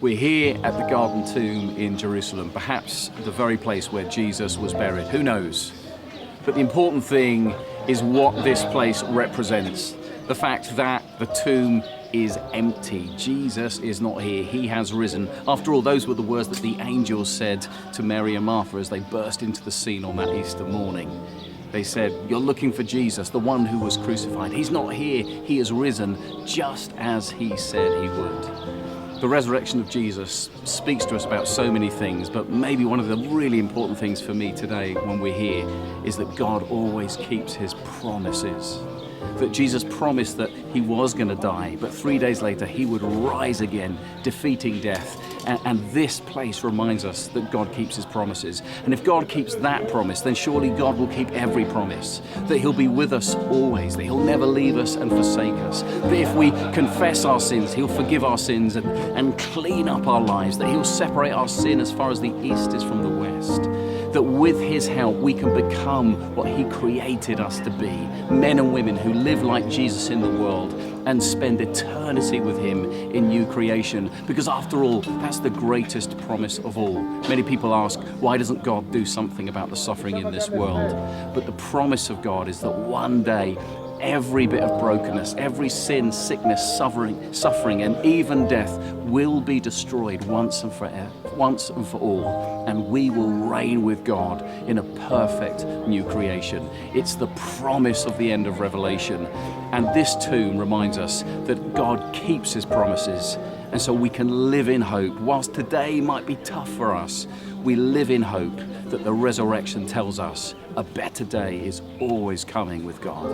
We're here at the Garden Tomb in Jerusalem, perhaps the very place where Jesus was buried. Who knows? But the important thing is what this place represents. The fact that the tomb is empty. Jesus is not here. He has risen. After all, those were the words that the angels said to Mary and Martha as they burst into the scene on that Easter morning. They said, "You're looking for Jesus, the one who was crucified. He's not here. He has risen just as he said he would." The resurrection of Jesus speaks to us about so many things, but maybe one of the really important things for me today when we're here is that God always keeps his promises. That Jesus promised that he was going to die, but 3 days later he would rise again, defeating death. And this place reminds us that God keeps his promises. And if God keeps that promise, then surely God will keep every promise. That he'll be with us always, that he'll never leave us and forsake us. That if we confess our sins, he'll forgive our sins and clean up our lives. That he'll separate our sin as far as the east is from the west. That with his help we can become what he created us to be. Men and women who live like Jesus in the world and spend eternity with him in new creation. Because after all, that's the greatest promise of all. Many people ask, why doesn't God do something about the suffering in this world? But the promise of God is that one day, every bit of brokenness, every sin, sickness, suffering, and even death will be destroyed once and for all, and we will reign with God in a perfect new creation. It's the promise of the end of Revelation, and this tomb reminds us that God keeps his promises, and so we can live in hope. Whilst today might be tough for us, we live in hope that the resurrection tells us a better day is always coming with God.